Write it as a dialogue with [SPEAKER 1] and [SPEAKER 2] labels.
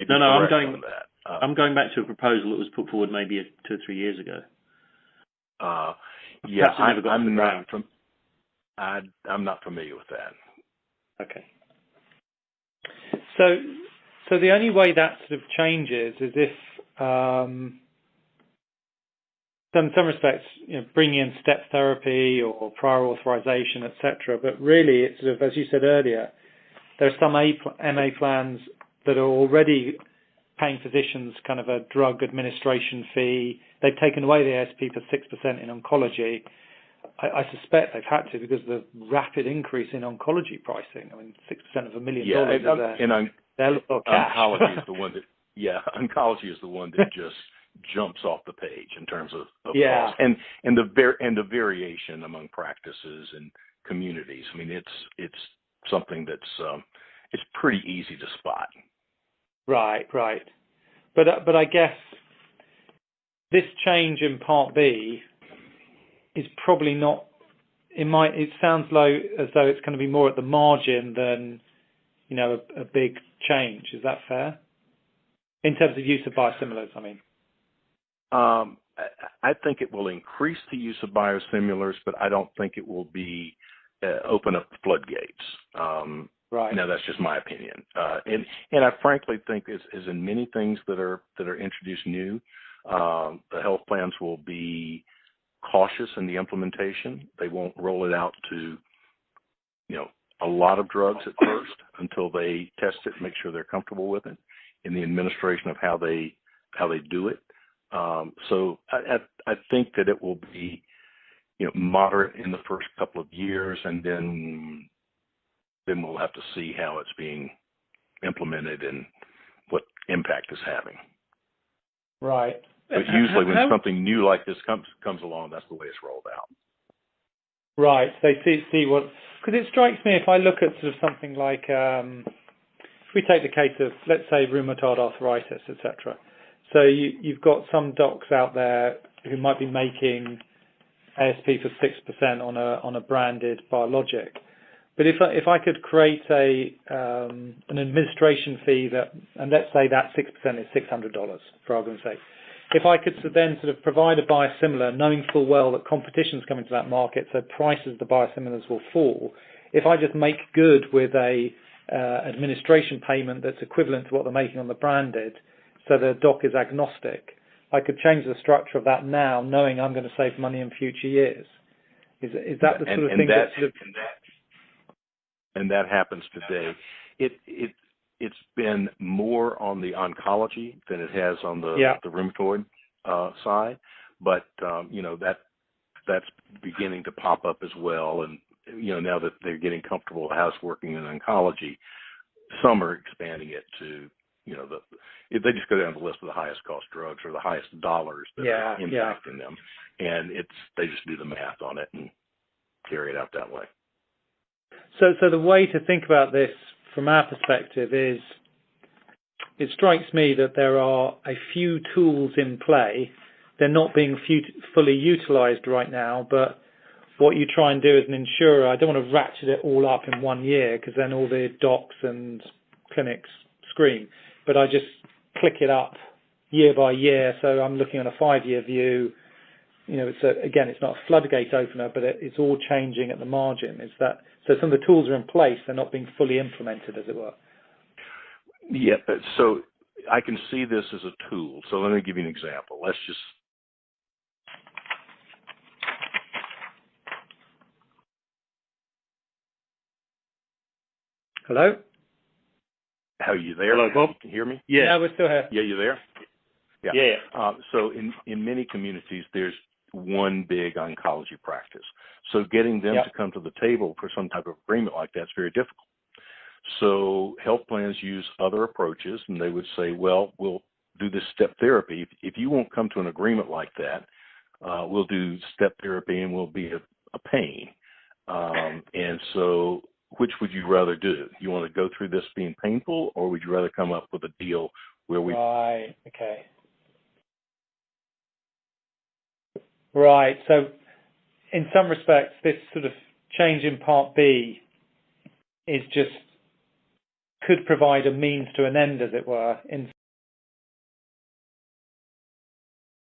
[SPEAKER 1] may be
[SPEAKER 2] No,
[SPEAKER 1] correct on that.
[SPEAKER 2] I'm going back to a proposal that was put forward maybe 2 or 3 years ago.
[SPEAKER 1] Yeah,
[SPEAKER 2] Perhaps it never got off the ground.
[SPEAKER 1] I'm not familiar with that.
[SPEAKER 2] Okay.
[SPEAKER 3] So the only way that sort of changes is if, in some respects, bringing in step therapy or prior authorization, etc. But really, it's sort of, as you said earlier, there are some MA plans that are already paying physicians kind of a drug administration fee. They've taken away the ASP for 6% in oncology. I suspect they've had to because of the rapid increase in oncology pricing. I mean, 6% of $1 million is their little cash.
[SPEAKER 1] Oncology is the one that, oncology is the one that just jumps off the page in terms of cost and the variation among practices and communities. I mean, it's something that's it's pretty easy to spot. Right.
[SPEAKER 3] But I guess this change in Part B is probably not. It sounds as though it's going to be more at the margin than a big change. Is that fair? In terms of use of biosimilars, I mean.
[SPEAKER 1] I think it will increase the use of biosimilars, but I don't think it will be open up the floodgates.
[SPEAKER 3] Right.
[SPEAKER 1] Now, that's just my opinion. And I frankly think, as in many things that are introduced new, the health plans will be cautious in the implementation. They won't roll it out to, a lot of drugs at first until they test it and make sure they're comfortable with it in the administration of how they do it. So I think that it will be, moderate in the first couple of years, and then we'll have to see how it's being implemented and what impact it's havhaving.
[SPEAKER 3] Right.
[SPEAKER 1] But usually when something new like this comes along, that's the way it's rolled out.
[SPEAKER 3] Right. They see what, because it strikes me if I look at sort of something like, if we take the case of, let's say, rheumatoid arthritis, etc. So you've got some docs out there who might be making ASP for 6% on a branded biologic. But if I could create an administration fee and let's say that 6% is $600 for argument's sake, if I could then sort of provide a biosimilar, knowing full well that competition's coming to that market, so prices of the biosimilars will fall. If I just make good with a administration payment that's equivalent to what they're making on the branded, so the doc is agnostic, I could change the structure of that now, knowing I'm going to save money in future years. Is that the sort of thing that sort of...
[SPEAKER 1] And that happens today. It's been more on the oncology than it has on the rheumatoid side, but that's beginning to pop up as well. And now that they're getting comfortable with how it's working in oncology, some are expanding it to if they just go down the list of the highest cost drugs or the highest dollars that are impacting them, and they just do the math on it and carry it out that way.
[SPEAKER 3] So the way to think about this from our perspective is, it strikes me that there are a few tools in play. They're not being fully utilized right now, but what you try and do as an insurer, I don't want to ratchet it all up in 1 year because then all the docs and clinics scream, but I just click it up year by year. So I'm looking on a 5-year view. It's not a floodgate opener, but it's all changing at the margin. So some of the tools are in place, they're not being fully implemented, as it were.
[SPEAKER 1] Yeah, so I can see this as a tool. So let me give you an example. Let's just...
[SPEAKER 3] Hello?
[SPEAKER 1] Are you there?
[SPEAKER 2] Hello, Bob.
[SPEAKER 1] Can you hear me?
[SPEAKER 3] Yeah, we're still here.
[SPEAKER 1] Yeah, you there?
[SPEAKER 2] Yeah.
[SPEAKER 1] So in many communities, there's one big oncology practice. So getting them to come to the table for some type of agreement like that is very difficult. So health plans use other approaches, and they would say, well, we'll do this step therapy. If you won't come to an agreement like that, we'll do step therapy and we'll be a pain. And so which would you rather do? You want to go through this being painful, or would you rather come up with a deal where we...
[SPEAKER 3] Right, okay. Right, so in some respects, this sort of change in Part B is just could provide a means to an end, as it were, in